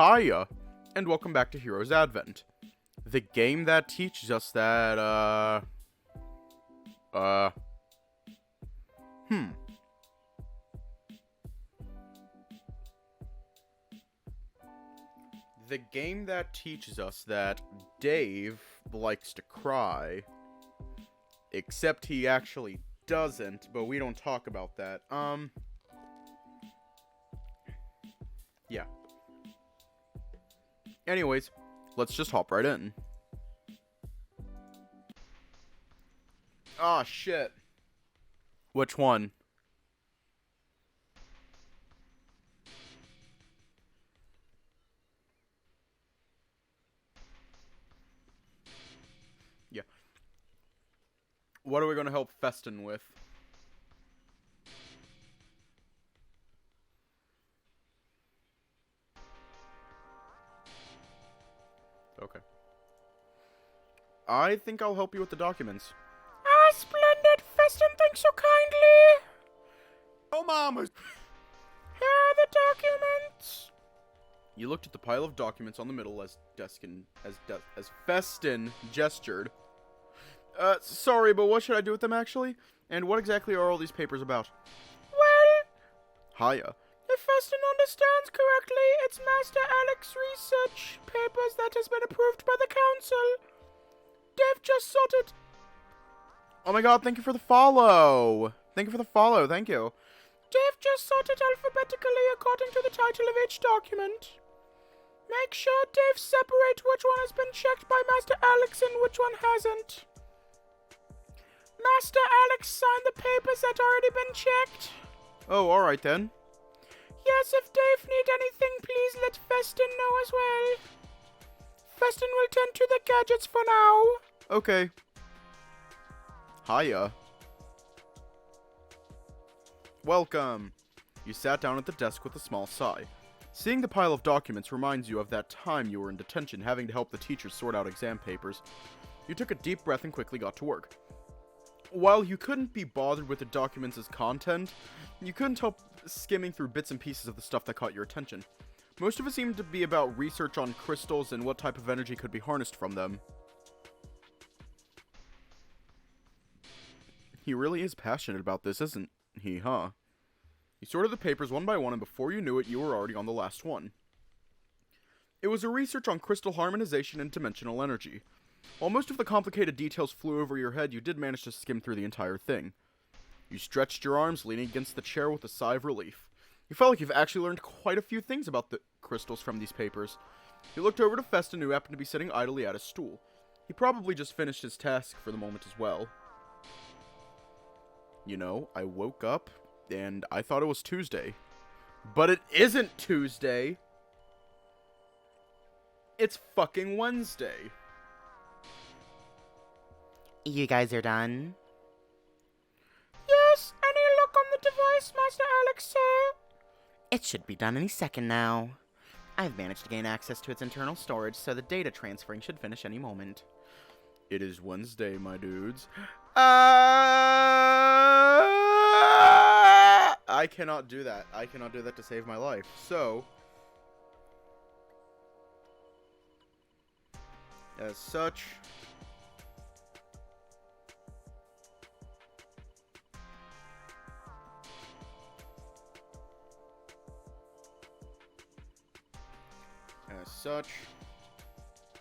Hiya, and welcome back to Heroes Advent. The game that teaches us that, The game that teaches us that Dave likes to cry. Except he actually doesn't, but we don't talk about that. Yeah. Anyways, let's just hop right in. Ah, shit. Which one? Yeah. What are we gonna help Festin with? Okay. I think I'll help you with the documents. Ah, splendid! Festin, thanks so kindly! Oh, Mama! Here are the documents! You looked at the pile of documents on the middle as Festin gestured. Sorry, but what should I do with them, actually? And what exactly are all these papers about? Well, Hiya. if Festin understands correctly, it's Master Alex's research papers that has been approved by the council. Dave just sorted. Oh my god, thank you for the follow! Thank you. Dave just sorted alphabetically according to the title of each document. Make sure Dave separate which one has been checked by Master Alex and which one hasn't. Master Alex signed the papers that already been checked. Oh, alright then. Yes, if Dave need anything, please let Festin know as well. Festin will tend to the gadgets for now. Okay. Hiya. Welcome. You sat down at the desk with a small sigh. Seeing the pile of documents reminds you of that time you were in detention having to help the teachers sort out exam papers. You took a deep breath and quickly got to work. While you couldn't be bothered with the documents' content, you couldn't help skimming through bits and pieces of the stuff that caught your attention. Most of it seemed to be about research on crystals and what type of energy could be harnessed from them. He really is passionate about this, isn't he, huh? You sorted the papers one by one, and before you knew it, you were already on the last one. It was a research on crystal harmonization and dimensional energy. While most of the complicated details flew over your head, you did manage to skim through the entire thing. You stretched your arms, leaning against the chair with a sigh of relief. You felt like you've actually learned quite a few things about the crystals from these papers. You looked over to Festin, who happened to be sitting idly at his stool. He probably just finished his task for the moment as well. You know, I woke up, and I thought it was Tuesday. But it isn't Tuesday! It's fucking Wednesday! You guys are done? Yes, any luck on the device, Master Alex, sir? It should be done any second now. I've managed to gain access to its internal storage, so the data transferring should finish any moment. It is Wednesday, my dudes. I cannot do that. I cannot do that to save my life. So, as such,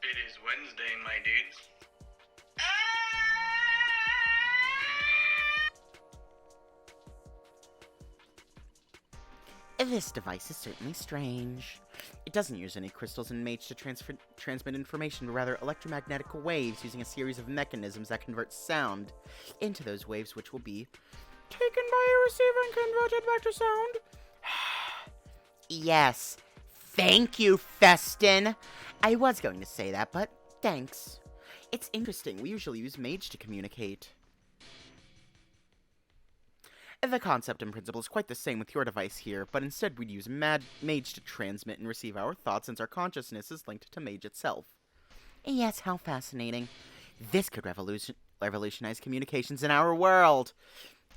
It is Wednesday, my dudes. This device is certainly strange. It doesn't use any crystals and mage to transmit information, but rather electromagnetic waves using a series of mechanisms that convert sound into those waves, which will be Taken by a receiver and converted back to sound. Yes. Thank you, Festin. I was going to say that, but thanks. It's interesting. We usually use mage to communicate. The concept and principle is quite the same with your device here, but instead we'd use mage to transmit and receive our thoughts since our consciousness is linked to mage itself. Yes, how fascinating. This could revolutionize communications in our world.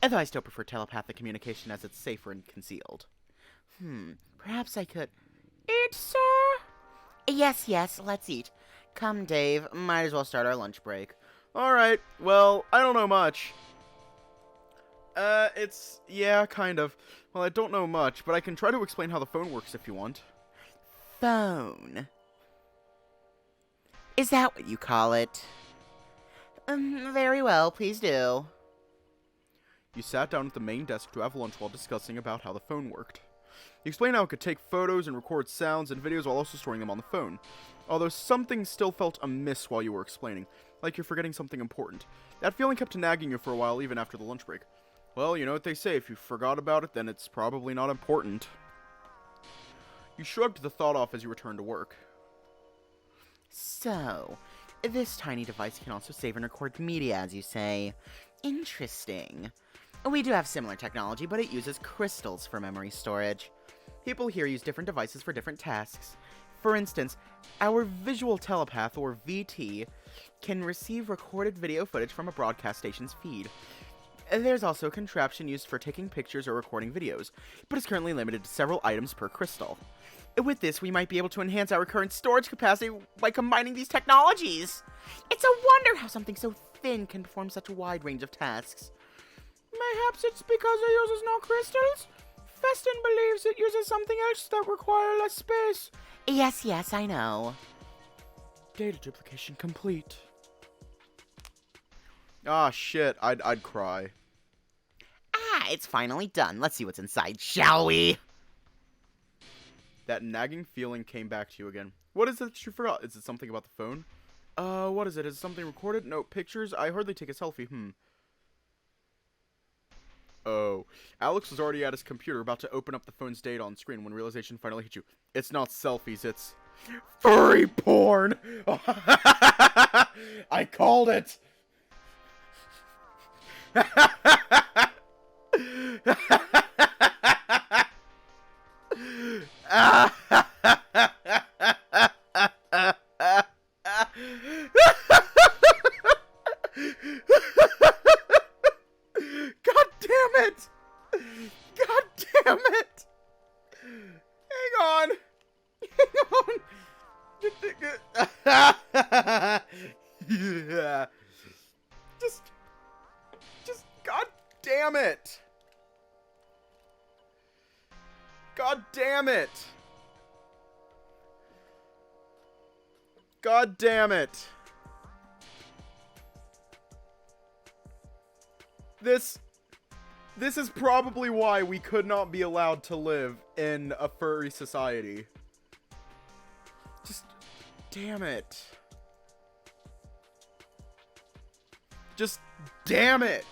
Although I still prefer telepathic communication as it's safer and concealed. Perhaps I could... Eat, sir? Yes, yes, let's eat. Come, Dave. Might as well start our lunch break. Alright, well, I don't know much. Yeah, kind of. Well, I don't know much, but I can try to explain how the phone works if you want. Phone. Is that what you call it? Very well, please do. You sat down at the main desk to have lunch while discussing about how the phone worked. You explained how it could take photos and record sounds and videos while also storing them on the phone. Although something still felt amiss while you were explaining, like you're forgetting something important. That feeling kept nagging you for a while even after the lunch break. Well, you know what they say, if you forgot about it, then it's probably not important. You shrugged the thought off as you returned to work. So, this tiny device can also save and record media, as you say. Interesting. We do have similar technology, but it uses crystals for memory storage. People here use different devices for different tasks. For instance, our visual telepath, or VT, can receive recorded video footage from a broadcast station's feed. There's also a contraption used for taking pictures or recording videos, but it's currently limited to several items per crystal. With this, we might be able to enhance our current storage capacity by combining these technologies. It's a wonder how something so thin can perform such a wide range of tasks. Mayhaps it's because it uses no crystals? Festin believes it uses something else that require less space. Yes, yes, I know. Data duplication complete. Ah, shit. I'd cry. It's finally done. Let's see what's inside, shall we? That nagging feeling came back to you again. What is it that you forgot? Is it something about the phone? What is it? Is it something recorded? No, pictures? I hardly take a selfie. Oh. Alex was already at his computer about to open up the phone's data on screen when realization finally hit you. It's not selfies, it's furry porn! I called it! Yeah. Just, god damn it. God damn it. God damn it. This is probably why we could not be allowed to live in a furry society. Just, damn it. Just, damn it.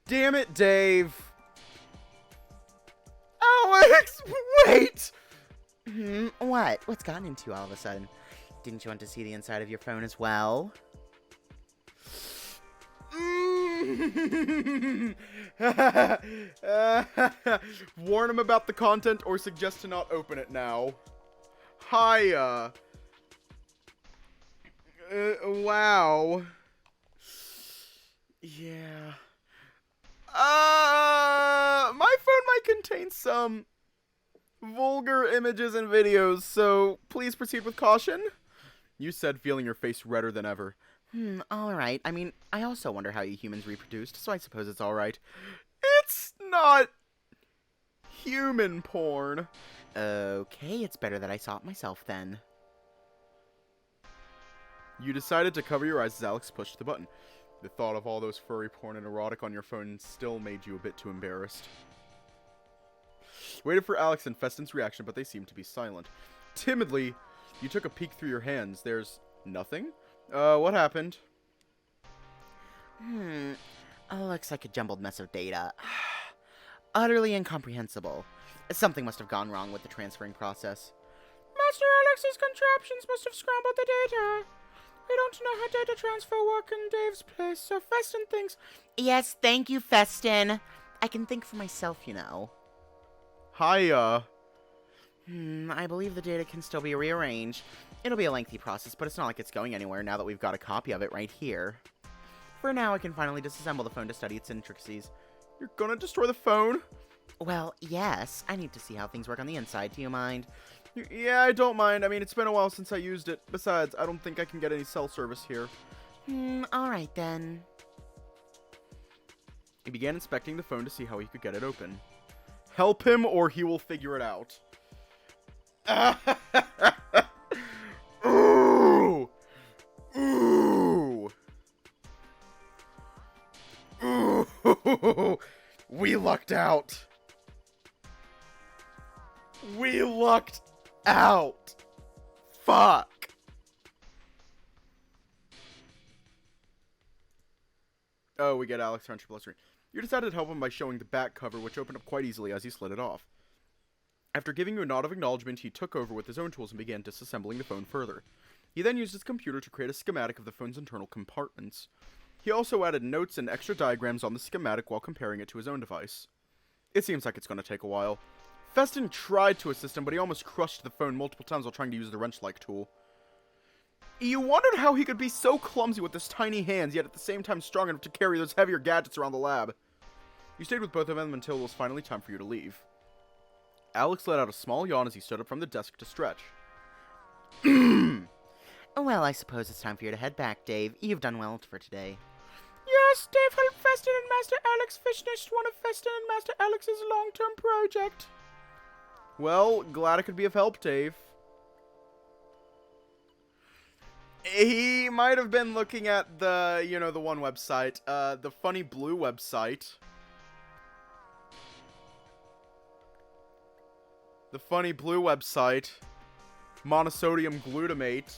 Damn it, Dave. Alex, wait! What? What's gotten into you all of a sudden? Didn't you want to see the inside of your phone as well? Warn him about the content or suggest to not open it now. Hiya. Wow. Yeah. My phone might contain some vulgar images and videos, so please proceed with caution. You said, feeling your face redder than ever. Alright. I mean, I also wonder how you humans reproduced, so I suppose it's alright. It's not human porn. Okay, it's better that I saw it myself then. You decided to cover your eyes as Alex pushed the button. The thought of all those furry porn and erotic on your phone still made you a bit too embarrassed. Waited for Alex and Festin's reaction, but they seemed to be silent. Timidly, you took a peek through your hands. There's nothing? What happened? Looks like a jumbled mess of data. Utterly incomprehensible. Something must have gone wrong with the transferring process. Master Alex's contraptions must have scrambled the data. We don't know how data transfer work in Dave's place, so Festin thinks... Yes, thank you, Festin. I can think for myself, you know. Hiya. I believe the data can still be rearranged. It'll be a lengthy process, but it's not like it's going anywhere now that we've got a copy of it right here. For now, I can finally disassemble the phone to study its intricacies. You're gonna destroy the phone? Well, yes. I need to see how things work on the inside. Do you mind? Yeah, I don't mind. I mean, it's been a while since I used it. Besides, I don't think I can get any cell service here. Alright then. He began inspecting the phone to see how he could get it open. Help him or he will figure it out. Ooh! Ooh! Ooh! We lucked out. We lucked out. Fuck. Oh, we get Alex Friendship plus 3. You decided to help him by showing the back cover, which opened up quite easily as he slid it off. After giving you a nod of acknowledgement, he took over with his own tools and began disassembling the phone further. He then used his computer to create a schematic of the phone's internal compartments. He also added notes and extra diagrams on the schematic while comparing it to his own device. It seems like it's going to take a while. Festin tried to assist him, but he almost crushed the phone multiple times while trying to use the wrench-like tool. You wondered how he could be so clumsy with his tiny hands, yet at the same time strong enough to carry those heavier gadgets around the lab. You stayed with both of them until it was finally time for you to leave. Alex let out a small yawn as he stood up from the desk to stretch. Well, I suppose it's time for you to head back, Dave. You've done well for today. Yes, Dave helped Festin and Master Alex finish one of Festin and Master Alex's long-term project. Well, glad I could be of help, Dave. He might have been looking at the, the one website, the Funny Blue website. The Funny Blue website. Monosodium glutamate.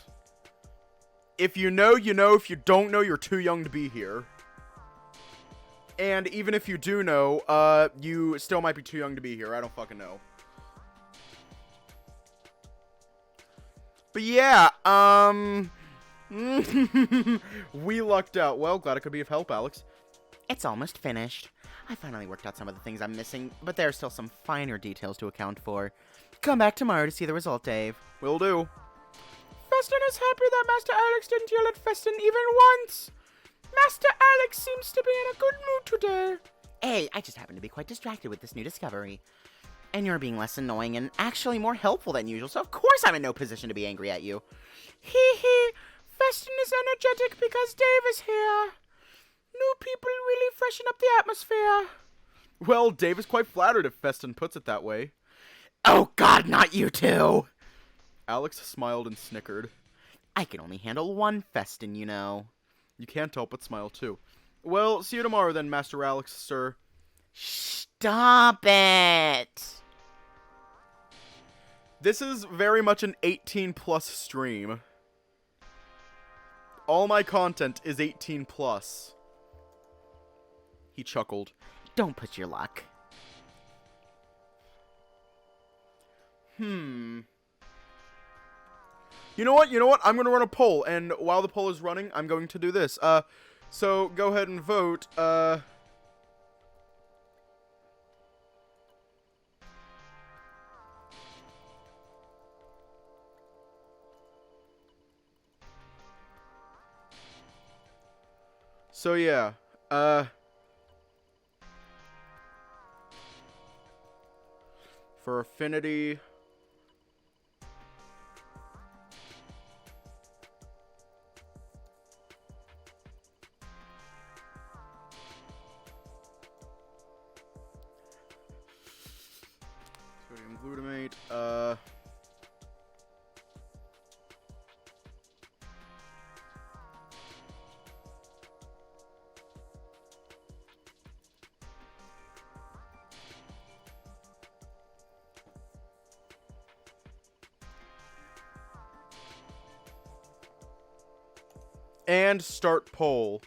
If you know, you know. If you don't know, you're too young to be here. And even if you do know, you still might be too young to be here. I don't fucking know. But yeah, we lucked out. Well, glad I could be of help, Alex. It's almost finished. I finally worked out some of the things I'm missing, but there are still some finer details to account for. Come back tomorrow to see the result, Dave. Will do. Festin is happy that Master Alex didn't yell at Festin even once. Master Alex seems to be in a good mood today. Hey, I just happen to be quite distracted with this new discovery. And you're being less annoying and actually more helpful than usual, so of course I'm in no position to be angry at you. Hee hee. Festin is energetic because Dave is here. New people really freshen up the atmosphere. Well, Dave is quite flattered if Festin puts it that way. Oh god, not you two! Alex smiled and snickered. I can only handle one Festin, you know. You can't help but smile, too. Well, see you tomorrow then, Master Alex, sir. Stop it! This is very much an 18-plus stream. All my content is 18+. He chuckled. Don't push your luck. You know what? I'm going to run a poll, and while the poll is running, I'm going to do this. So go ahead and vote. So yeah, for affinity, sodium glutamate, and start poll.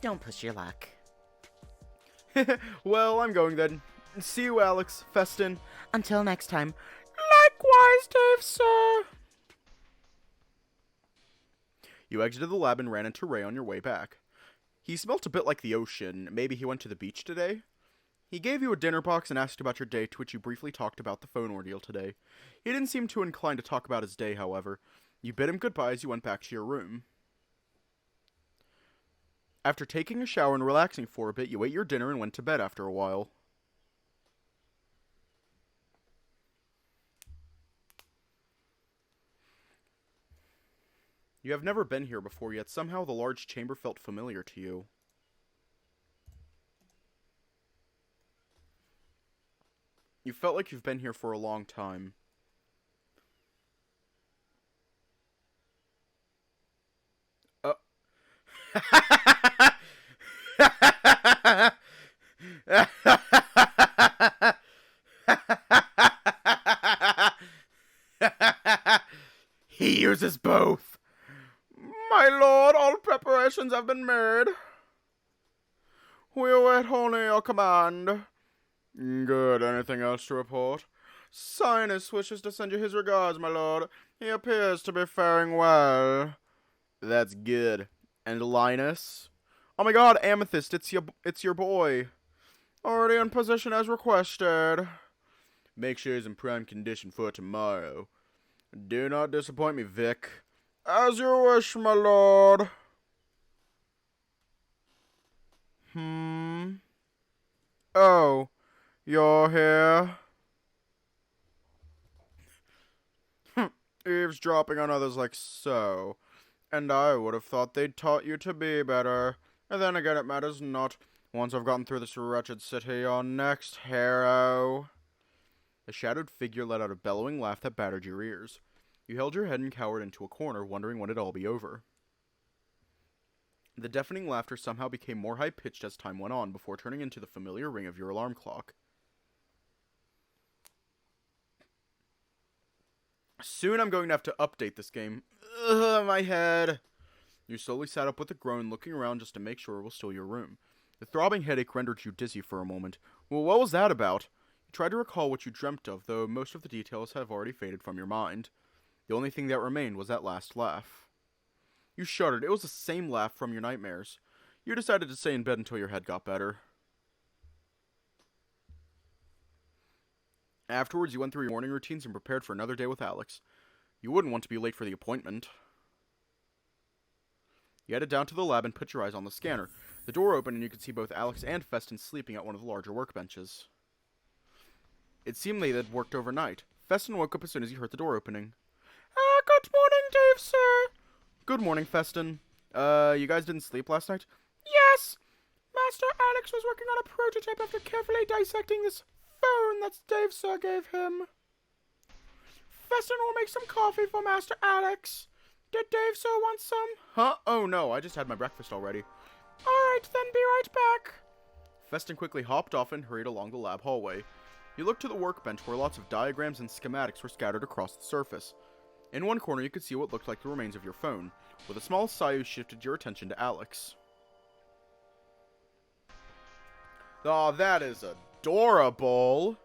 Don't push your luck. Well, I'm going then. See you, Alex, Festin. Until next time. Likewise, Dave, sir. You exited the lab and ran into Ray on your way back. He smelt a bit like the ocean. Maybe he went to the beach today? He gave you a dinner box and asked about your day, to which you briefly talked about the phone ordeal today. He didn't seem too inclined to talk about his day, however. You bid him goodbye as you went back to your room. After taking a shower and relaxing for a bit, you ate your dinner and went to bed after a while. You have never been here before, yet somehow the large chamber felt familiar to you. You felt like you've been here for a long time. He uses both. My lord, all preparations have been made. We await only your command. Good. Anything else to report? Sinus wishes to send you his regards, my lord. He appears to be faring well. That's good. And Linus? Oh my god, Amethyst, it's your boy. Already in position as requested. Make sure he's in prime condition for tomorrow. Do not disappoint me, Vic. As you wish, my lord. Oh, you're here? Eavesdropping on others like so. And I would have thought they'd taught you to be better. And then again, it matters not. Once I've gotten through this wretched city, your next hero. The shadowed figure let out a bellowing laugh that battered your ears. You held your head and cowered into a corner, wondering when it'd all be over. The deafening laughter somehow became more high-pitched as time went on, before turning into the familiar ring of your alarm clock. Soon I'm going to have to update this game. Ugh, my head. You slowly sat up with a groan, looking around just to make sure it was still your room. The throbbing headache rendered you dizzy for a moment. Well, what was that about? You tried to recall what you dreamt of, though most of the details have already faded from your mind. The only thing that remained was that last laugh. You shuddered. It was the same laugh from your nightmares. You decided to stay in bed until your head got better. Afterwards, you went through your morning routines and prepared for another day with Alex. You wouldn't want to be late for the appointment. You headed down to the lab and put your eyes on the scanner. The door opened and you could see both Alex and Festin sleeping at one of the larger workbenches. It seemed they had worked overnight. Festin woke up as soon as he heard the door opening. Good morning, Dave, sir. Good morning, Festin. You guys didn't sleep last night? Yes. Master Alex was working on a prototype after carefully dissecting this phone that Dave, sir, gave him. Festin will make some coffee for Master Alex. Did Dave, sir, want some? Huh? Oh no, I just had my breakfast already. Alright, then be right back. Festin quickly hopped off and hurried along the lab hallway. You looked to the workbench where lots of diagrams and schematics were scattered across the surface. In one corner, you could see what looked like the remains of your phone. With a small sigh, you shifted your attention to Alex. Aw, that is adorable!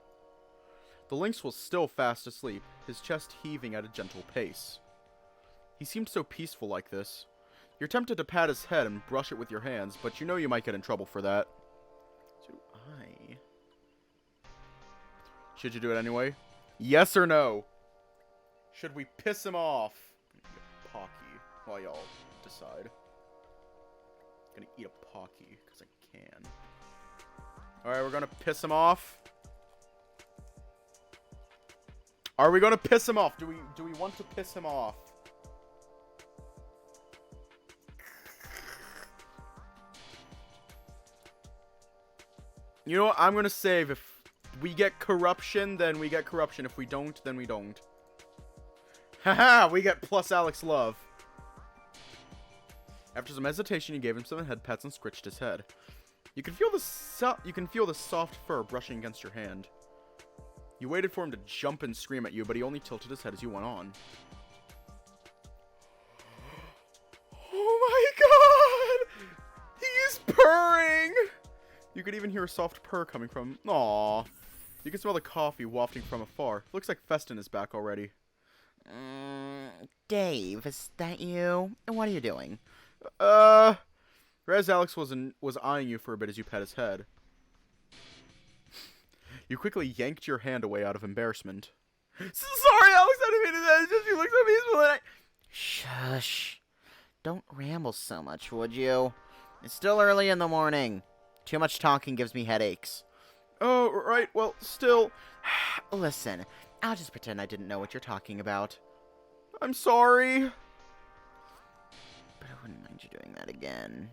The lynx was still fast asleep, his chest heaving at a gentle pace. He seemed so peaceful like this. You're tempted to pat his head and brush it with your hands, but you know you might get in trouble for that. Should you do it anyway? Yes or no? Should we piss him off? I'm gonna eat a Pocky while y'all decide. I'm gonna eat a Pocky, because I can. Alright, we're gonna piss him off. Are we gonna piss him off? Do we want to piss him off? You know what? I'm gonna save. If we get corruption, then we get corruption. If we don't, then we don't. Haha, we get plus Alex love. After some hesitation, you gave him some head pats and scritched his head. You can feel the soft fur brushing against your hand. You waited for him to jump and scream at you, but he only tilted his head as you went on. Oh my god! He's purring! You could even hear a soft purr coming from... Aww. You can smell the coffee wafting from afar. Looks like Festin is back already. Dave, is that you? And what are you doing? Rez Alex was eyeing you for a bit as you pet his head. You quickly yanked your hand away out of embarrassment. Sorry, Alex, I didn't mean to do that. It's just you look so peaceful and Shush. Don't ramble so much, would you? It's still early in the morning. Too much talking gives me headaches. Oh, right, well, still... Listen, I'll just pretend I didn't know what you're talking about. I'm sorry. But I wouldn't mind you doing that again.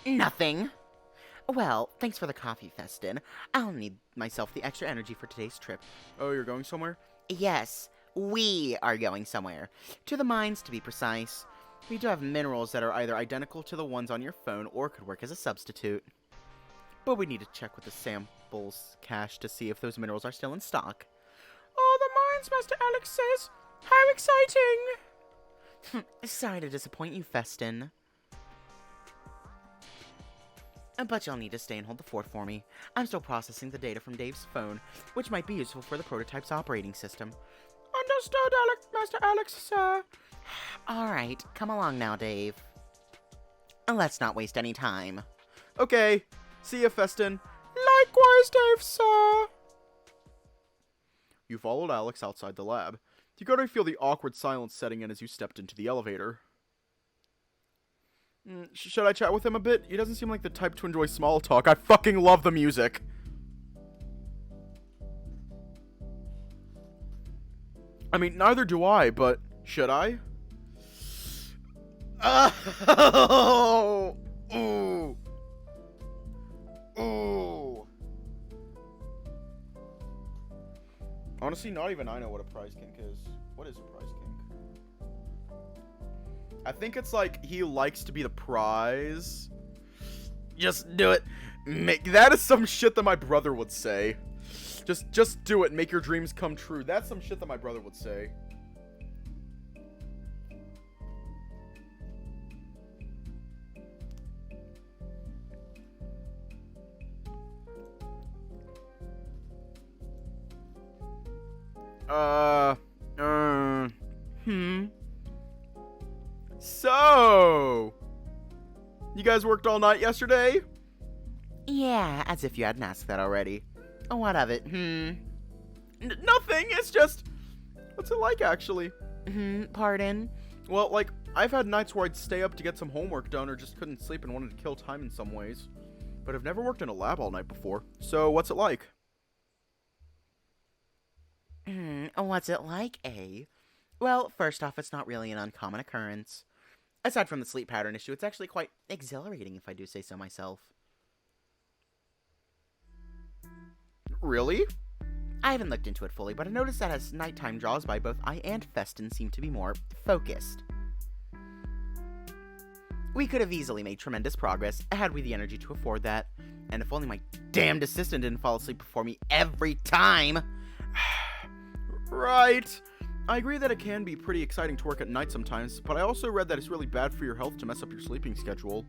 Nothing. Well, thanks for the coffee, Festin. I'll need myself the extra energy for today's trip. Oh, you're going somewhere? Yes, we are going somewhere. To the mines, to be precise. We do have minerals that are either identical to the ones on your phone or could work as a substitute. But we need to check with the samples cache to see if those minerals are still in stock. Oh, the mines, Master Alex says. How exciting! Sorry to disappoint you, Festin. But you'll need to stay and hold the fort for me. I'm still processing the data from Dave's phone, which might be useful for the prototype's operating system. Understood, Master Alex, sir. Alright, come along now, Dave. Let's not waste any time. Okay, see ya, Festin. Likewise, Dave, sir. You followed Alex outside the lab. You could feel the awkward silence setting in as you stepped into the elevator. Should I chat with him a bit? He doesn't seem like the type to enjoy small talk. I fucking love the music. I mean, neither do I, but should I? Oh! Ooh! Ooh! Honestly, not even I know what a prize kink is. What is a prize kink? I think it's like he likes to be the prize. Just do it. That is some shit that my brother would say. Just do it. Make your dreams come true. That's some shit that my brother would say. So, you guys worked all night yesterday? Yeah, as if you hadn't asked that already. What of it, Nothing, it's just... What's it like, actually? Pardon? Well, like, I've had nights where I'd stay up to get some homework done or just couldn't sleep and wanted to kill time in some ways. But I've never worked in a lab all night before. So, what's it like? What's it like, eh? Well, first off, it's not really an uncommon occurrence. Aside from the sleep pattern issue, it's actually quite exhilarating, if I do say so myself. Really? I haven't looked into it fully, but I noticed that as nighttime draws by, both I and Festin seem to be more focused. We could have easily made tremendous progress, had we the energy to afford that. And if only my damned assistant didn't fall asleep before me every time! Right. I agree that it can be pretty exciting to work at night sometimes, but I also read that it's really bad for your health to mess up your sleeping schedule.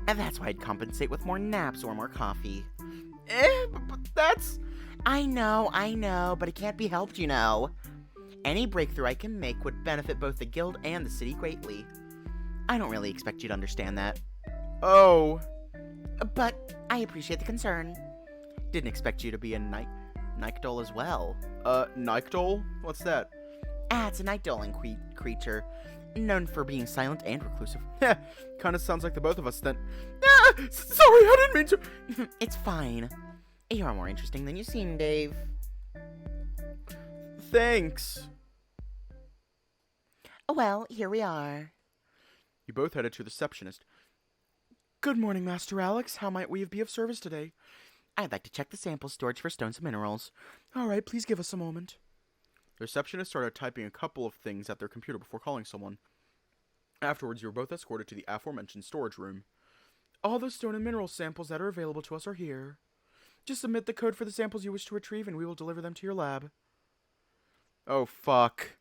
And that's why I'd compensate with more naps or more coffee. But that's... I know, but it can't be helped, you know. Any breakthrough I can make would benefit both the guild and the city greatly. I don't really expect you to understand that. Oh. But I appreciate the concern. Didn't expect you to be a Nykdol as well. Nykdol? What's that? It's a Nykdolan creature, known for being silent and reclusive. Kinda sounds like the both of us then. Sorry, I didn't mean to. It's fine. You're more interesting than you seem, Dave. Thanks. Well, here we are. You both headed to the receptionist. Good morning, Master Alex. How might we be of service today? I'd like to check the sample storage for stones and minerals. All right, please give us a moment. The receptionist started typing a couple of things at their computer before calling someone. Afterwards, you were both escorted to the aforementioned storage room. All the stone and mineral samples that are available to us are here. Just submit the code for the samples you wish to retrieve, and we will deliver them to your lab. Oh, fuck.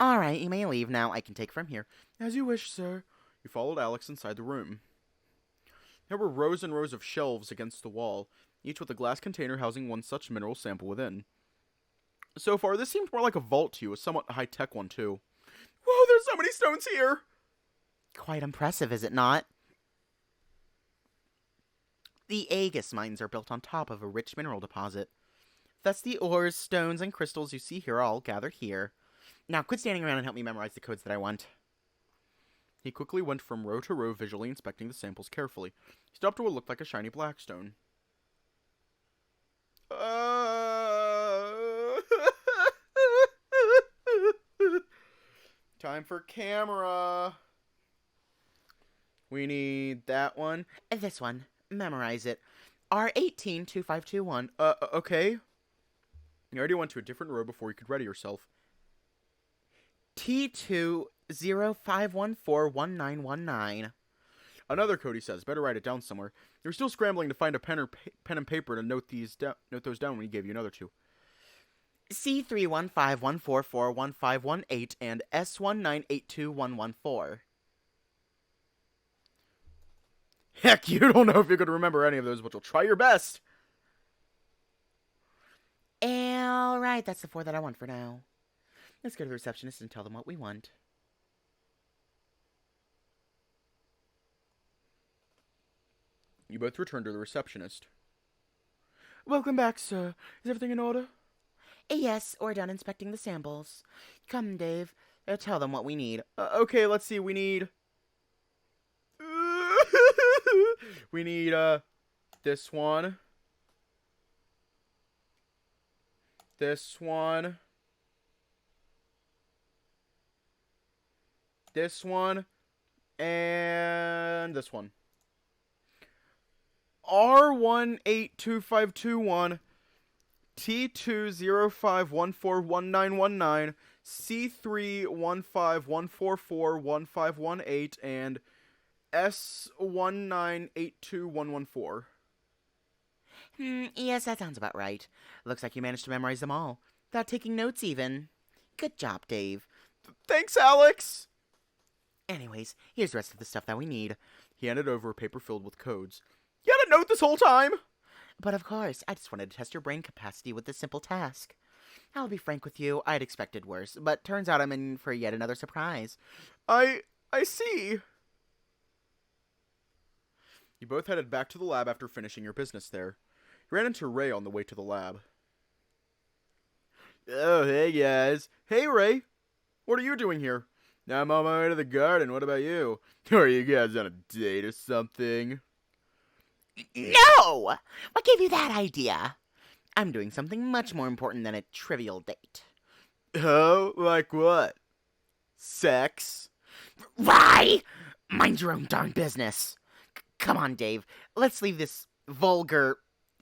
All right, you may leave now. I can take from here. As you wish, sir. You followed Alex inside the room. There were rows and rows of shelves against the wall, each with a glass container housing one such mineral sample within. So far, this seemed more like a vault to you, a somewhat high-tech one, too. Whoa, there's so many stones here! Quite impressive, is it not? The Aegis mines are built on top of a rich mineral deposit. Thus, the ores, stones, and crystals you see here are all gathered here. Now quit standing around and help me memorize the codes that I want. He quickly went from row to row, visually inspecting the samples carefully. He stopped to what looked like a shiny black stone. Time for camera. We need that one. This one. Memorize it. R182521. Okay. You already went to a different row before you could ready yourself. T205141919. Another code, he says. Better write it down somewhere. You're still scrambling to find a pen and paper to note those down when he gave you another two. C31514411518 and S1982114. Heck, you don't know if you could remember any of those, but you'll try your best. Alright, that's the 4 that I want for now. Let's go to the receptionist and tell them what we want. You both return to the receptionist. Welcome back, sir. Is everything in order? Yes, we're done inspecting the samples. Come, Dave. Tell them what we need. Okay, let's see. We need... we need, this one. This one. This one. And this one. R182521, T205141919, C31514411518, and S1982114. Yes, that sounds about right. Looks like you managed to memorize them all, without taking notes even. Good job, Dave. Thanks, Alex! Anyways, here's the rest of the stuff that we need. He handed over a paper filled with codes. You had a note this whole time? But of course, I just wanted to test your brain capacity with this simple task. I'll be frank with you, I'd expected worse, but turns out I'm in for yet another surprise. I see. You both headed back to the lab after finishing your business there. You ran into Ray on the way to the lab. Oh, hey guys. Hey, Ray. What are you doing here? I'm on my way to the garden. What about you? Are you guys on a date or something? No! What gave you that idea? I'm doing something much more important than a trivial date. Oh, like what? Sex? Rye! Mind your own darn business. Come on, Dave. Let's leave this vulgar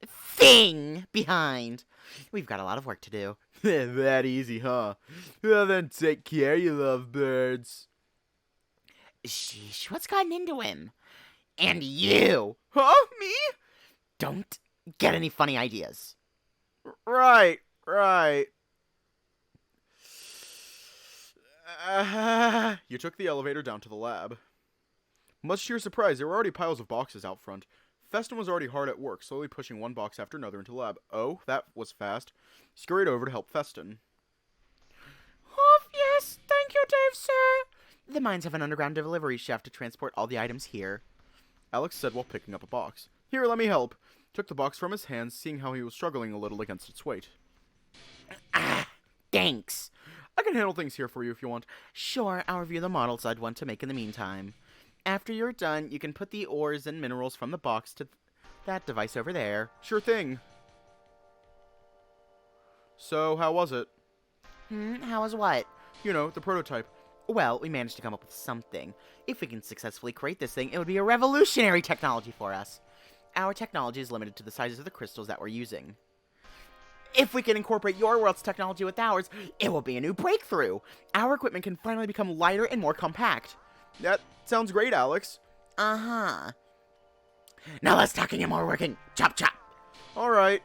thing behind. We've got a lot of work to do. That easy, huh? Well, then take care, you lovebirds. Sheesh, what's gotten into him? And you! Huh? Me? Don't get any funny ideas. Right. You took the elevator down to the lab. Much to your surprise, there were already piles of boxes out front. Feston was already hard at work, slowly pushing one box after another into the lab. Oh, that was fast. He scurried over to help Feston. Oh, yes, thank you, Dave, sir. The mines have an underground delivery shaft to transport all the items here. Alex said while picking up a box. Here, let me help. Took the box from his hands, seeing how he was struggling a little against its weight. Thanks. I can handle things here for you if you want. Sure, I'll review the models I'd want to make in the meantime. After you're done, you can put the ores and minerals from the box to that device over there. Sure thing. So, how was it? How was what? You know, the prototype. Well, we managed to come up with something. If we can successfully create this thing, it would be a revolutionary technology for us. Our technology is limited to the sizes of the crystals that we're using. If we can incorporate your world's technology with ours, it will be a new breakthrough. Our equipment can finally become lighter and more compact. That sounds great, Alex. Uh-huh. Now less talking and more working. Chop, chop. Alright.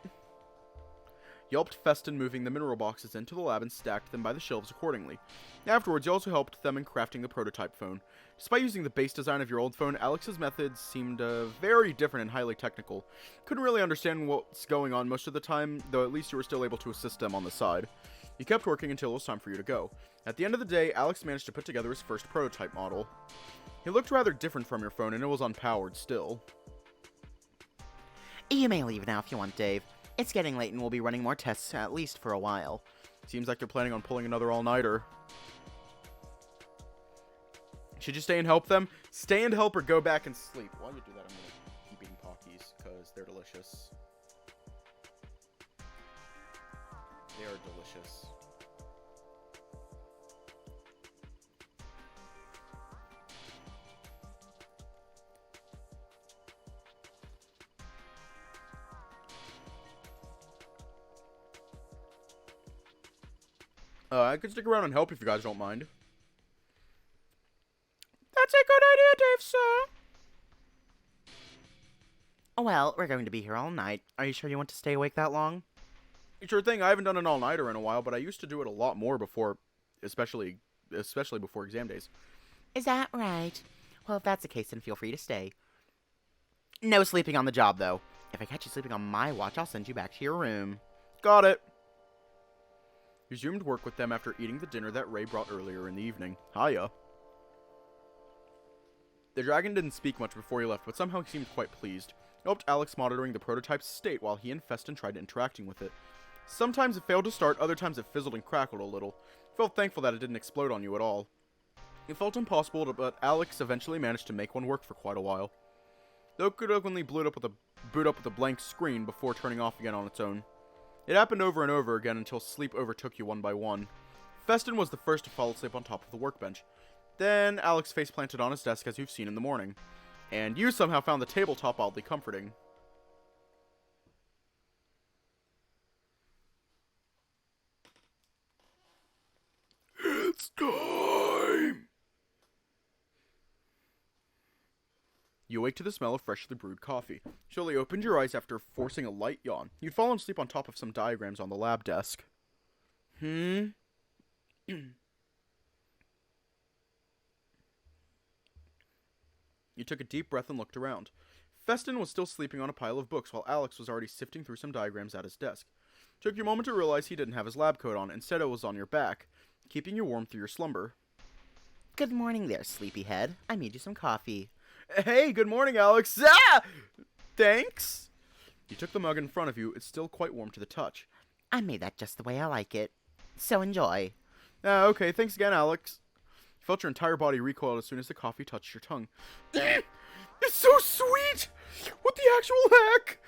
You helped Feston moving the mineral boxes into the lab and stacked them by the shelves accordingly. Afterwards, you also helped them in crafting the prototype phone. Despite using the base design of your old phone, Alex's methods seemed very different and highly technical. Couldn't really understand what's going on most of the time, though at least you were still able to assist them on the side. You kept working until it was time for you to go. At the end of the day, Alex managed to put together his first prototype model. It looked rather different from your phone, and it was unpowered still. You may leave now if you want, Dave. It's getting late and we'll be running more tests, at least for a while. Seems like they're planning on pulling another all-nighter. Should you stay and help them? Stay and help or go back and sleep. While you do that, I'm going to keep eating Pockies because they're delicious. They are delicious. I could stick around and help if you guys don't mind. That's a good idea, Dave, sir. Well, we're going to be here all night. Are you sure you want to stay awake that long? Sure thing. I haven't done an all-nighter in a while, but I used to do it a lot more before, especially before exam days. Is that right? Well, if that's the case, then feel free to stay. No sleeping on the job, though. If I catch you sleeping on my watch, I'll send you back to your room. Got it. Resumed work with them after eating the dinner that Ray brought earlier in the evening. Hiya. The dragon didn't speak much before he left, but somehow he seemed quite pleased. He helped Alex monitoring the prototype's state while he and Festin tried interacting with it. Sometimes it failed to start, other times it fizzled and crackled a little. He felt thankful that it didn't explode on you at all. It felt impossible, but Alex eventually managed to make one work for quite a while. Though it could only boot up with a blank screen before turning off again on its own. It happened over and over again until sleep overtook you one by one. Festin was the first to fall asleep on top of the workbench. Then Alex face planted on his desk as you've seen in the morning. And you somehow found the tabletop oddly comforting. It's time! You awake to the smell of freshly brewed coffee. Slowly opened your eyes after forcing a light yawn. You'd fallen asleep on top of some diagrams on the lab desk. You took a deep breath and looked around. Festin was still sleeping on a pile of books while Alex was already sifting through some diagrams at his desk. Took you a moment to realize he didn't have his lab coat on. Instead, it was on your back, keeping you warm through your slumber. Good morning there, sleepyhead. I made you some coffee. Hey, good morning, Alex. Ah! Thanks. You took the mug in front of you. It's still quite warm to the touch. I made that just the way I like it. So enjoy. Okay, thanks again, Alex. You felt your entire body recoil as soon as the coffee touched your tongue. It's so sweet! What the actual heck?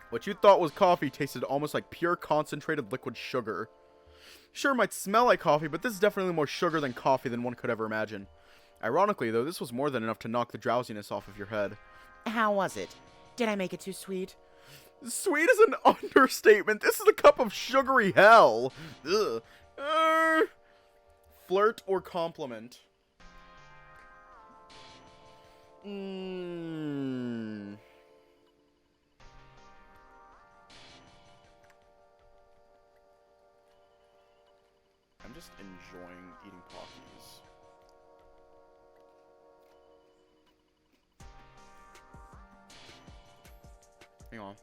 What you thought was coffee tasted almost like pure concentrated liquid sugar. Sure, it might smell like coffee, but this is definitely more sugar than coffee than one could ever imagine. Ironically, though, this was more than enough to knock the drowsiness off of your head. How was it? Did I make it too sweet? Sweet is an understatement. This is a cup of sugary hell. Ugh. Flirt or compliment? I'm just enjoying eating Pockies. Hang on.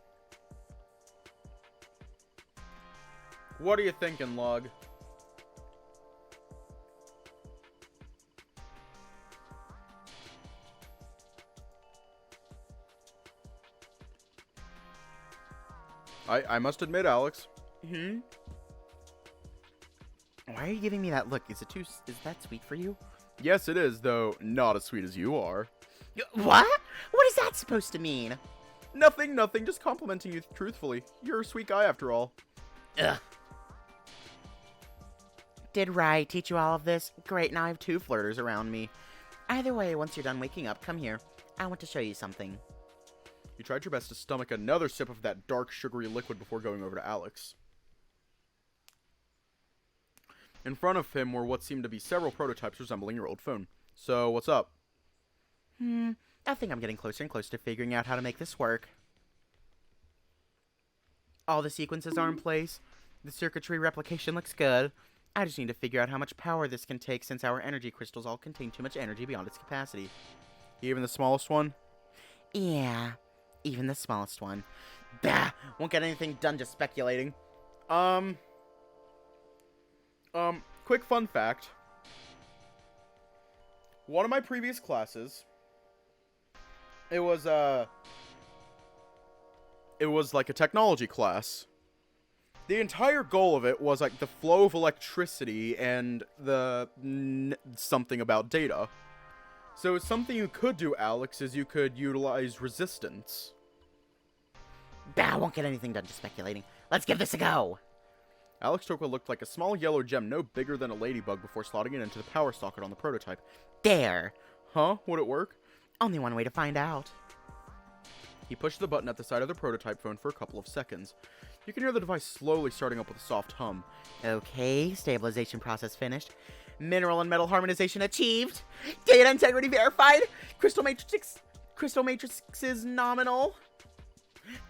What are you thinking, Lug? I must admit, Alex. Why are you giving me that look? Is that sweet for you? Yes, it is, though not as sweet as you are. What? What is that supposed to mean? Nothing, just complimenting you truthfully. You're a sweet guy after all. Ugh. Did Rai teach you all of this? Great, now I have two flirters around me. Either way, once you're done waking up, come here. I want to show you something. You tried your best to stomach another sip of that dark, sugary liquid before going over to Alex. In front of him were what seemed to be several prototypes resembling your old phone. So, what's up? I think I'm getting closer and closer to figuring out how to make this work. All the sequences are in place. The circuitry replication looks good. I just need to figure out how much power this can take since our energy crystals all contain too much energy beyond its capacity. Even the smallest one? Yeah, even the smallest one. Bah! Won't get anything done just speculating. Quick fun fact. One of my previous classes, it was like a technology class. The entire goal of it was like the flow of electricity and the something about data. So something you could do, Alex, is you could utilize resistance. Bah, I won't get anything done just speculating. Let's give this a go. Alex took what looked like a small yellow gem no bigger than a ladybug before slotting it into the power socket on the prototype. There. Huh? Would it work? Only one way to find out. He pushed the button at the side of the prototype phone for a couple of seconds. You can hear the device slowly starting up with a soft hum. Okay, stabilization process finished. Mineral and metal harmonization achieved. Data integrity verified. Crystal matrix is nominal.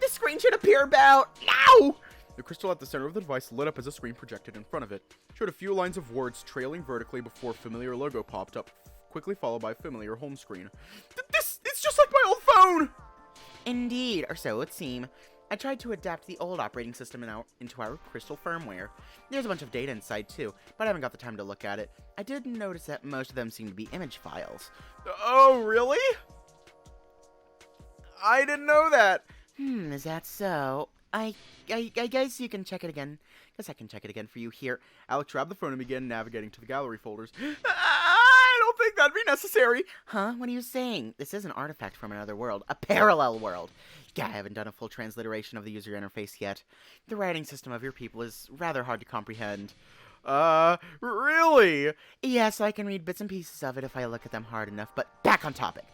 The screen should appear about now. The crystal at the center of the device lit up as a screen projected in front of it. Showed a few lines of words trailing vertically before a familiar logo popped up, quickly followed by a familiar home screen. It's just like my old phone! Indeed, or so it seemed. I tried to adapt the old operating system into our crystal firmware. There's a bunch of data inside too, but I haven't got the time to look at it. I did notice that most of them seem to be image files. Oh, really? I didn't know that. Is that so? I guess you can check it again. Guess I can check it again for you here. Alex grabbed the phone and began navigating to the gallery folders. I don't think that'd be necessary. Huh? What are you saying? This is an artifact from another world. A parallel world. Yeah, I haven't done a full transliteration of the user interface yet. The writing system of your people is rather hard to comprehend. Really? Yes, I can read bits and pieces of it if I look at them hard enough, but back on topic.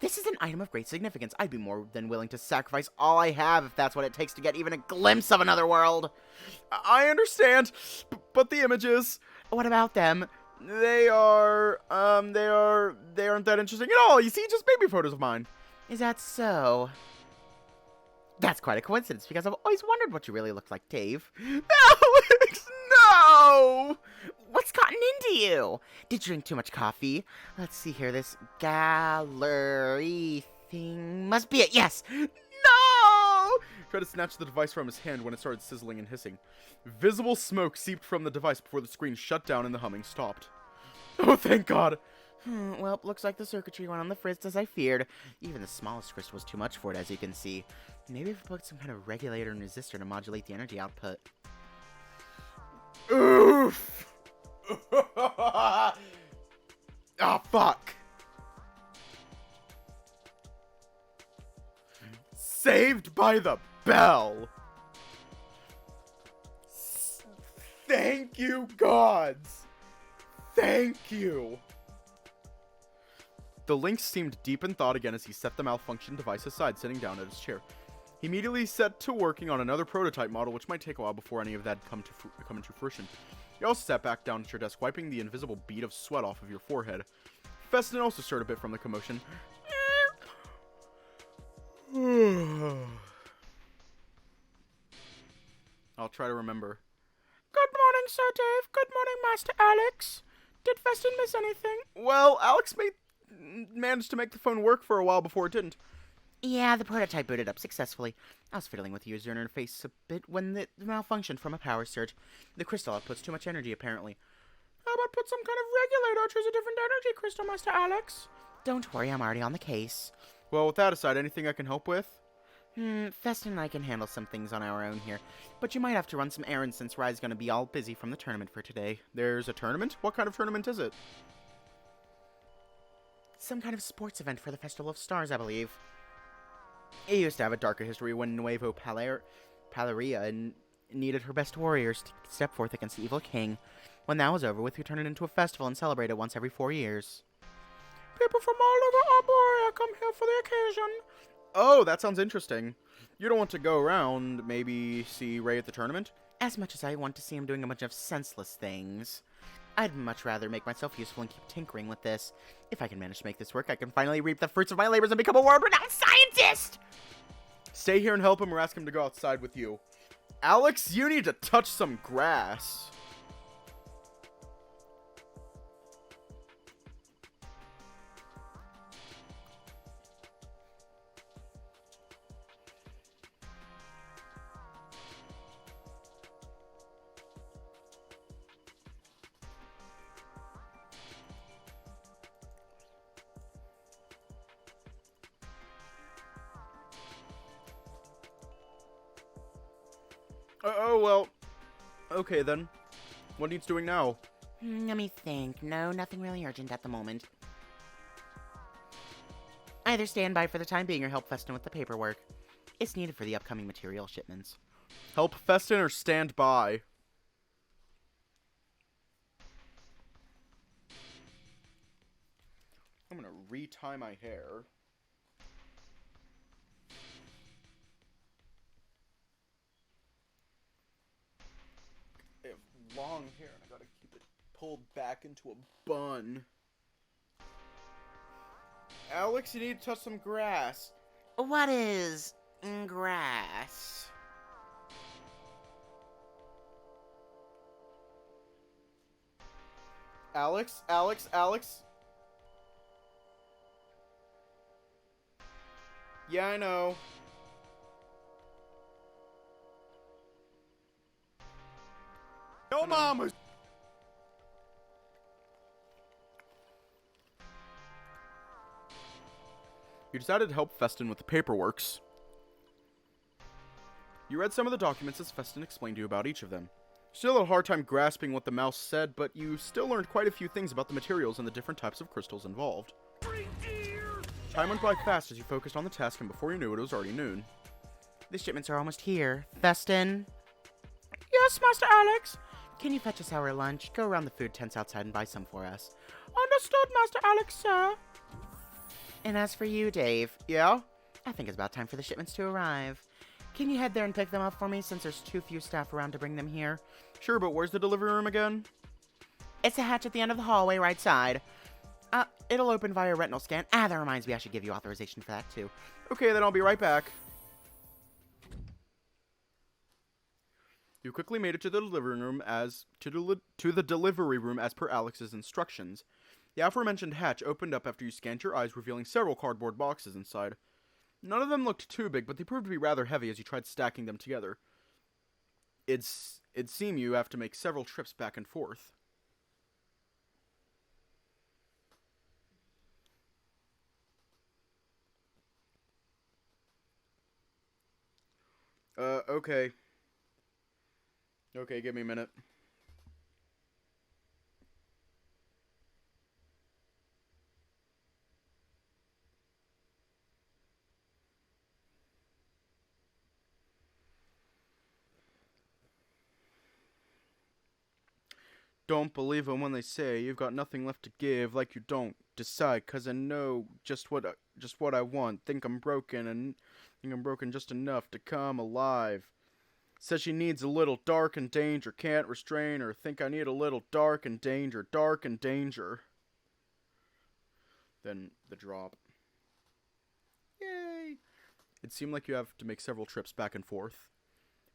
This is an item of great significance. I'd be more than willing to sacrifice all I have if that's what it takes to get even a glimpse of another world. I understand, but the images... What about them? They aren't that interesting at all. You see, just baby photos of mine. Is that so? That's quite a coincidence, because I've always wondered what you really look like, Dave. Alex, no! What's gotten into you? Did you drink too much coffee? Let's see here, this gallery thing must be it, yes! No! Tried to snatch the device from his hand when it started sizzling and hissing. Visible smoke seeped from the device before the screen shut down and the humming stopped. Oh, thank God! Well, looks like the circuitry went on the fritz as I feared. Even the smallest crystal was too much for it, as you can see. Maybe if I put some kind of regulator and resistor to modulate the energy output. Oof! Ah, fuck! Saved by the bell! Thank you, gods! Thank you! The Lynx seemed deep in thought again as he set the malfunctioned device aside, sitting down at his chair. He immediately set to working on another prototype model, which might take a while before any of that come into fruition. He also sat back down at your desk, wiping the invisible bead of sweat off of your forehead. Festin also stirred a bit from the commotion. I'll try to remember. Good morning, Sir Dave. Good morning, Master Alex. Did Festin miss anything? Well, Alex managed to make the phone work for a while before it didn't. Yeah, the prototype booted up successfully. I was fiddling with the user interface a bit when it malfunctioned from a power surge. The crystal outputs too much energy, apparently. How about put some kind of regulator or choose a different energy crystal, Master Alex? Don't worry, I'm already on the case. Well, with that aside, anything I can help with? Festin and I can handle some things on our own here, but you might have to run some errands since Rye's gonna be all busy from the tournament for today. There's a tournament? What kind of tournament is it? Some kind of sports event for the Festival of Stars, I believe. It used to have a darker history when Nuevo Paleria needed her best warriors to step forth against the evil king. When that was over with, we turned it into a festival and celebrate it once every 4 years. People from all over Arborea come here for the occasion. Oh, that sounds interesting. You don't want to go around, maybe see Ray at the tournament? As much as I want to see him doing a bunch of senseless things, I'd much rather make myself useful and keep tinkering with this. If I can manage to make this work, I can finally reap the fruits of my labors and become a world-renowned scientist! Stay here and help him or ask him to go outside with you. Alex, you need to touch some grass. Oh, well, Okay, then. What needs doing now? Let me think. No, nothing really urgent at the moment. Either stand by for the time being or help Festin with the paperwork. It's needed for the upcoming material shipments. Help Festin or stand by? I'm gonna retie my hair. I have long hair and I gotta keep it pulled back into a bun. Alex, you need to touch some grass. What is grass? Alex, Alex, Alex. Yeah, I know. No, mama. You decided to help Festin with the paperworks. You read some of the documents as Festin explained to you about each of them. Still had a hard time grasping what the mouse said, but you still learned quite a few things about the materials and the different types of crystals involved. Time went by fast as you focused on the task, and before you knew it, it was already noon. The shipments are almost here. Festin? Yes, Master Alex. Can you fetch us our lunch? Go around the food tents outside and buy some for us. Understood, Master Alex, sir. And as for you, Dave, Yeah? I think it's about time for the shipments to arrive. Can you head there and pick them up for me since there's too few staff around to bring them here? Sure, but where's the delivery room again? It's a hatch at the end of the hallway, right side. It'll open via retinal scan. That reminds me I should give you authorization for that, too. Okay, then I'll be right back. You quickly made it to the delivery room to the delivery room as per Alex's instructions. The aforementioned hatch opened up after you scanned your eyes, revealing several cardboard boxes inside. None of them looked too big, but they proved to be rather heavy as you tried stacking them together. It'd seem you have to make several trips back and forth. Okay. Okay, give me a minute. Don't believe them when they say you've got nothing left to give, like you don't. Decide, 'cause I know just what I want. Think I'm broken just enough to come alive. Says she needs a little dark and danger, can't restrain her. Think I need a little dark and danger, dark and danger. Then the drop. Yay! It seemed like you have to make several trips back and forth.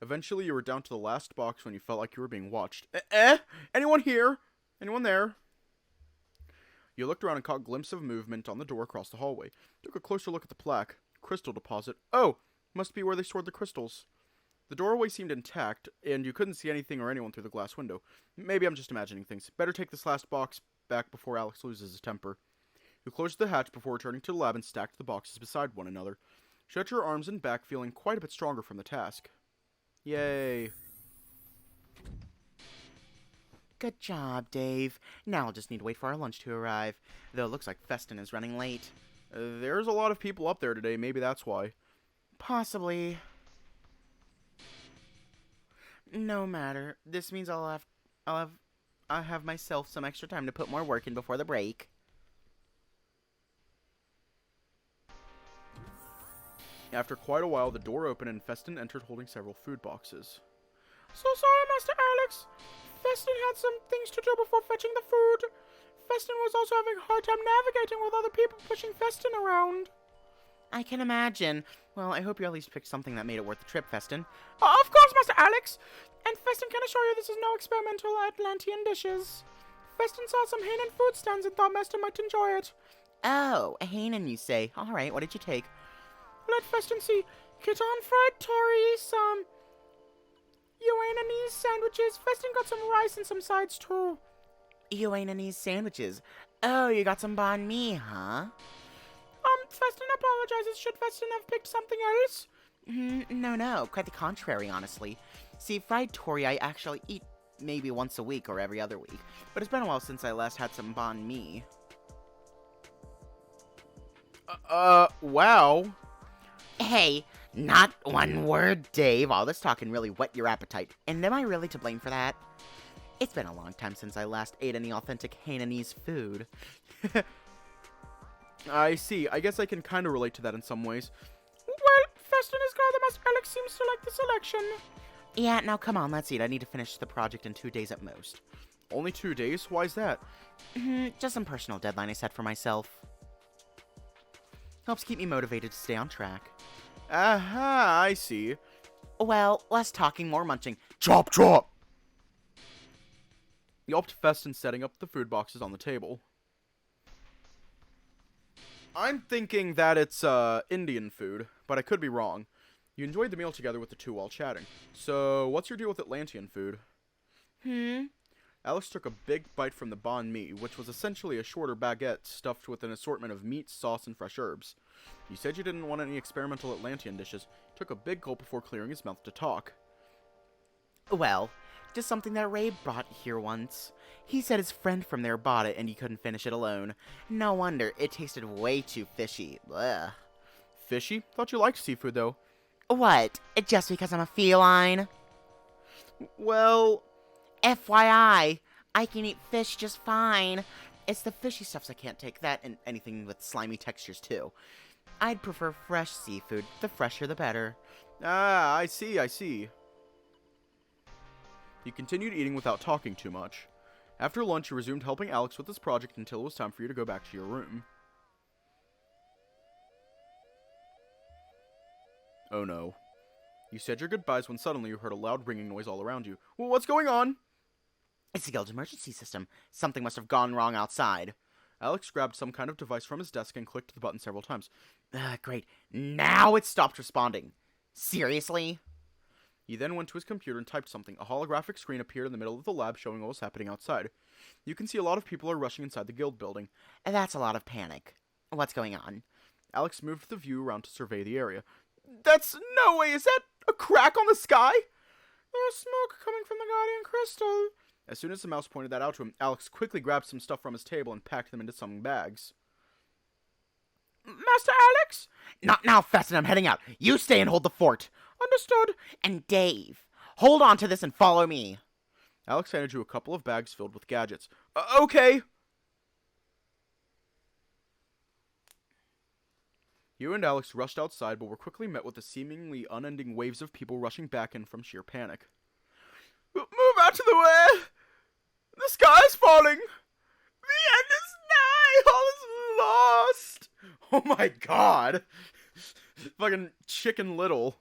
Eventually, you were down to the last box when you felt like you were being watched. Anyone here? Anyone there? You looked around and caught a glimpse of movement on the door across the hallway. Took a closer look at the plaque. Crystal deposit. Oh! Must be where they stored the crystals. The doorway seemed intact, and you couldn't see anything or anyone through the glass window. Maybe I'm just imagining things. Better take this last box back before Alex loses his temper. You closed the hatch before returning to the lab and stacked the boxes beside one another. Stretch your arms and back, feeling quite a bit stronger from the task. Yay. Good job, Dave. Now I'll just need to wait for our lunch to arrive. Though it looks like Festin is running late. There's a lot of people up there today. Maybe that's why. Possibly. No matter. This means I'll have myself some extra time to put more work in before the break. After quite a while, the door opened and Festin entered holding several food boxes. So sorry, Master Alex. Festin had some things to do before fetching the food. Festin was also having a hard time navigating with other people pushing Festin around. I can imagine. Well, I hope you at least picked something that made it worth the trip, Festin. Of course, Master Alex. And Festin can assure you this is no experimental Atlantean dishes. Festin saw some Hanan food stands and thought Master might enjoy it. Oh, a Hanan, you say. All right, what did you take? Let Festin see. Kitan fried tori, some Yuananese sandwiches. Festin got some rice and some sides too. Yuananese sandwiches. Oh, you got some banh mi, huh? Festin apologizes. Should Festin have picked something else? No, quite the contrary, honestly. See, fried tori I actually eat maybe once a week or every other week, but it's been a while since I last had some banh mi. Wow. Hey, not one word, Dave. All this talk can really whet your appetite, and am I really to blame for that? It's been a long time since I last ate any authentic Hainanese food. I see. I guess I can kind of relate to that in some ways. Well, Festin is glad that Master Alex seems to like the selection. Yeah, now come on, let's eat. I need to finish the project in 2 days at most. Only 2 days? Why's that? Just some personal deadline I set for myself. Helps keep me motivated to stay on track. Aha, I see. Well, less talking, more munching. Chop, chop! Yelped Festin, setting up the food boxes on the table. I'm thinking that it's, Indian food, but I could be wrong. You enjoyed the meal together with the two while chatting. So, what's your deal with Atlantean food? Alex took a big bite from the banh mi, which was essentially a shorter baguette stuffed with an assortment of meat, sauce, and fresh herbs. You said you didn't want any experimental Atlantean dishes. Took a big gulp before clearing his mouth to talk. Well, just something that Ray brought here once. He said his friend from there bought it and he couldn't finish it alone. No wonder, it tasted way too fishy. Ugh. Fishy? Thought you liked seafood, though. What? Just because I'm a feline? Well, FYI, I can eat fish just fine. It's the fishy stuffs I can't take, that and anything with slimy textures too. I'd prefer fresh seafood. The fresher the better. ah, I see. You continued eating without talking too much. After lunch, you resumed helping Alex with his project until it was time for you to go back to your room. Oh no. You said your goodbyes when suddenly you heard a loud ringing noise all around you. Well, what's going on? It's the guild's emergency system. Something must have gone wrong outside. Alex grabbed some kind of device from his desk and clicked the button several times. Great. Now it stopped responding. Seriously? He then went to his computer and typed something. A holographic screen appeared in the middle of the lab showing what was happening outside. You can see a lot of people are rushing inside the guild building. That's a lot of panic. What's going on? Alex moved the view around to survey the area. That's no way! Is that a crack on the sky? There's smoke coming from the Guardian Crystal. As soon as the mouse pointed that out to him, Alex quickly grabbed some stuff from his table and packed them into some bags. Master Alex? Not now, Festin. I'm heading out. You stay and hold the fort. Understood. And Dave, hold on to this and follow me. Alex handed you a couple of bags filled with gadgets. Okay! You and Alex rushed outside, but were quickly met with the seemingly unending waves of people rushing back in from sheer panic. Move out of the way! The sky's falling! The end is nigh! All is lost! Oh my god! Fucking Chicken Little.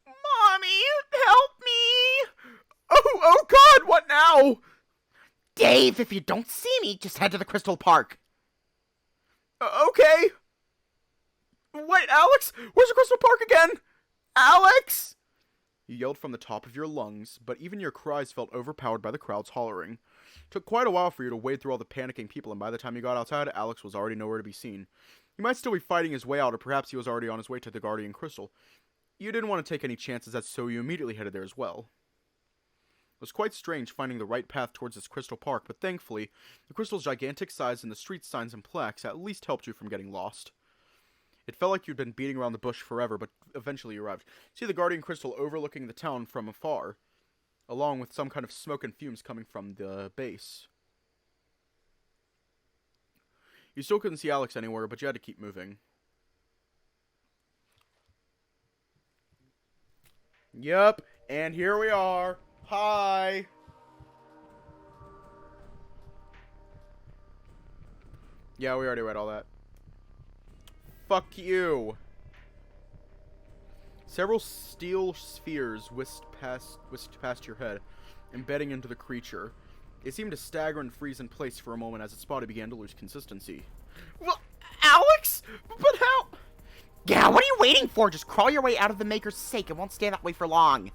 Mommy, help me! Oh god, what now? Dave, if you don't see me, just head to the Crystal Park. Okay. Wait, Alex? Where's the Crystal Park again? Alex? You yelled from the top of your lungs, but even your cries felt overpowered by the crowd's hollering. It took quite a while for you to wade through all the panicking people, and by the time you got outside, Alex was already nowhere to be seen. He might still be fighting his way out, or perhaps he was already on his way to the Guardian Crystal. You didn't want to take any chances, so you immediately headed there as well. It was quite strange finding the right path towards this Crystal Park, but thankfully, the crystal's gigantic size and the street signs and plaques at least helped you from getting lost. It felt like you'd been beating around the bush forever, but eventually you arrived. See the Guardian Crystal overlooking the town from afar, along with some kind of smoke and fumes coming from the base. You still couldn't see Alex anywhere, but you had to keep moving. Yup, and here we are. Hi! Yeah, we already read all that. Fuck you. Several steel spheres whisked past your head, embedding into the creature. It seemed to stagger and freeze in place for a moment as its body began to lose consistency. Well, Alex? But how? Yeah, what are you waiting for? Just crawl your way out of the Maker's sake. It won't stay that way for long.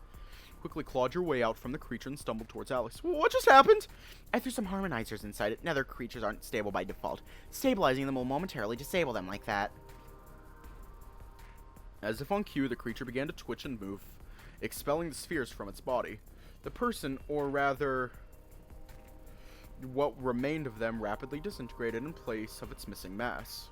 Quickly clawed your way out from the creature and stumbled towards Alex. What just happened? I threw some harmonizers inside it. Nether creatures aren't stable by default. Stabilizing them will momentarily disable them like that. As if on cue, the creature began to twitch and move. expelling the spheres from its body. The person, or rather, what remained of them, rapidly disintegrated in place of its missing mass.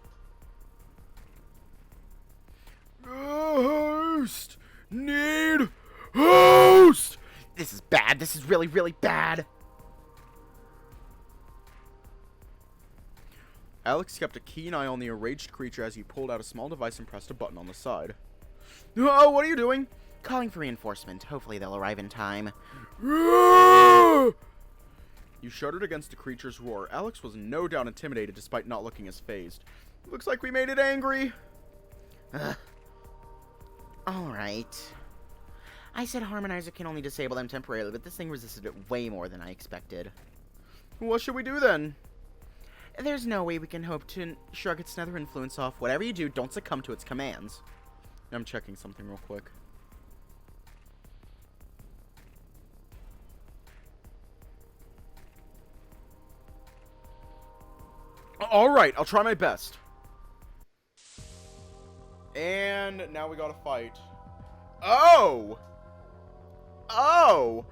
Host! Need host! This is bad. This is really, really bad. Alex kept a keen eye on the enraged creature as he pulled out a small device and pressed a button on the side. Oh, what are you doing? Calling for reinforcement. Hopefully they'll arrive in time. You shuddered against the creature's roar. Alex was no doubt intimidated despite not looking as phased. Looks like we made it angry. Alright. I said Harmonizer can only disable them temporarily, but this thing resisted it way more than I expected. What should we do then? There's no way we can hope to shrug its nether influence off. Whatever you do, don't succumb to its commands. I'm checking something real quick. Alright, I'll try my best. And now we gotta fight. Oh! Oh!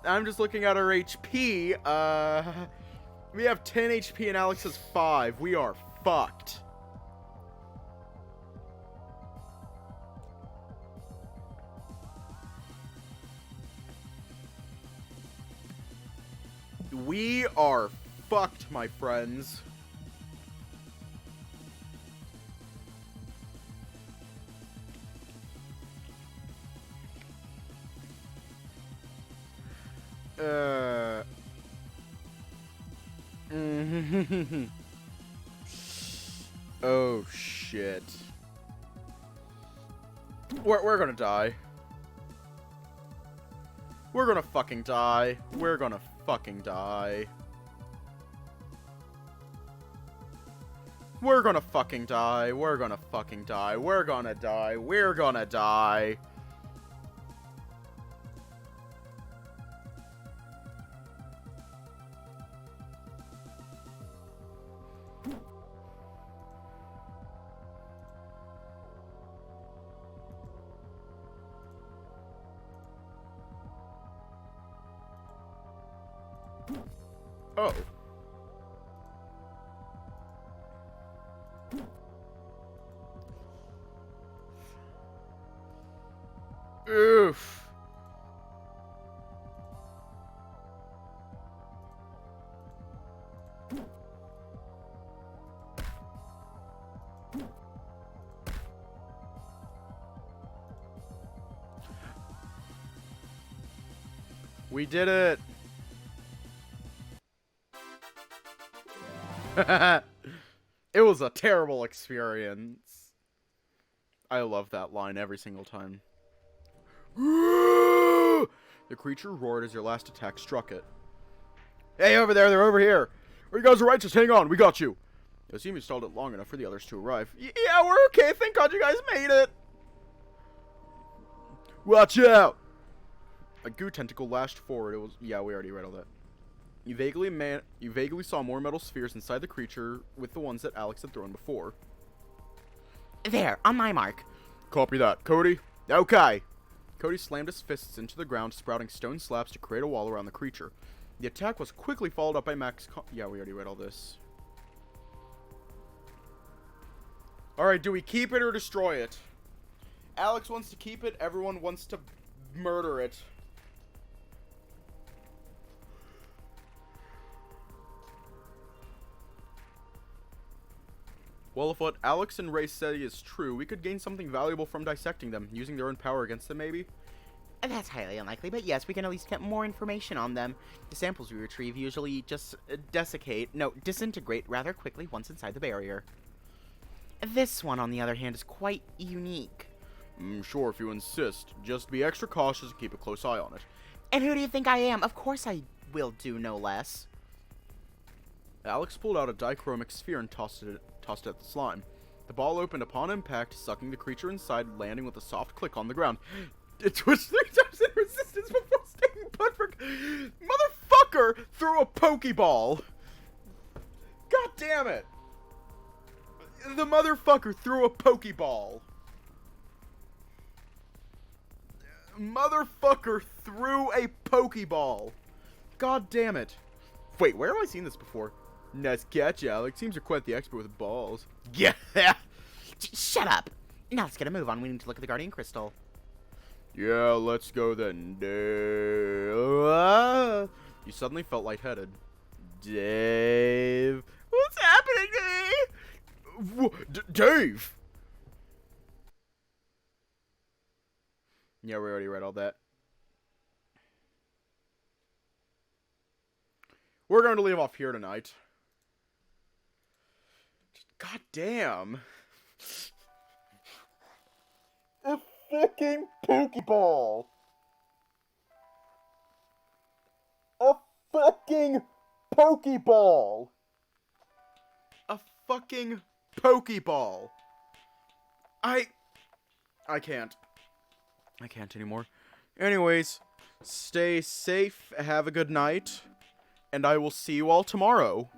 I'm just looking at our HP. We have 10 HP and Alex has 5. We are fucked. We are fucked, my friends. Oh shit. We're gonna die. We're gonna fucking die. We're gonna fucking die. We're gonna fucking die. We're gonna fucking die. We're gonna die. We're gonna die. Oh. Oof. We did it. It was a terrible experience. I love that line every single time. The creature roared as your last attack struck it. Hey, over there, they're over here. You guys are right, just hang on, we got you. It seems you stalled it long enough for the others to arrive. Yeah, we're okay, thank God you guys made it. Watch out. A goo tentacle lashed forward. It was, yeah, we already read all that. You vaguely saw more metal spheres inside the creature with the ones that Alex had thrown before. There, on my mark. Copy that. Cody? Okay. Cody slammed his fists into the ground, sprouting stone slabs to create a wall around the creature. The attack was quickly followed up by Max. Yeah, we already read all this. Alright, do we keep it or destroy it? Alex wants to keep it, everyone wants to murder it. Well, if what Alex and Ray say is true, we could gain something valuable from dissecting them, using their own power against them, maybe? That's highly unlikely, but yes, we can at least get more information on them. The samples we retrieve usually just disintegrate rather quickly once inside the barrier. This one, on the other hand, is quite unique. Sure, if you insist. Just be extra cautious and keep a close eye on it. And who do you think I am? Of course I will do no less. Alex pulled out a dichromic sphere and tossed it at the slime. The ball opened upon impact, sucking the creature inside, landing with a soft click on the ground. It twitched 3 times in resistance before staying put for... Motherfucker threw a Pokeball! God damn it! The motherfucker threw a Pokeball. Motherfucker threw a Pokeball. God damn it. Wait, where have I seen this before? Nice catch, Alex. Seems you're quite the expert with balls. Yeah. Shut up. Now let's get a move on. We need to look at the Guardian Crystal. Yeah, let's go then, Dave. You suddenly felt lightheaded. Dave. What's happening to me? Dave! Yeah, we already read all that. We're going to leave off here tonight. God damn. A fucking Pokeball. A fucking Pokeball. A fucking Pokeball. I can't. I can't anymore. Anyways, stay safe, have a good night, and I will see you all tomorrow.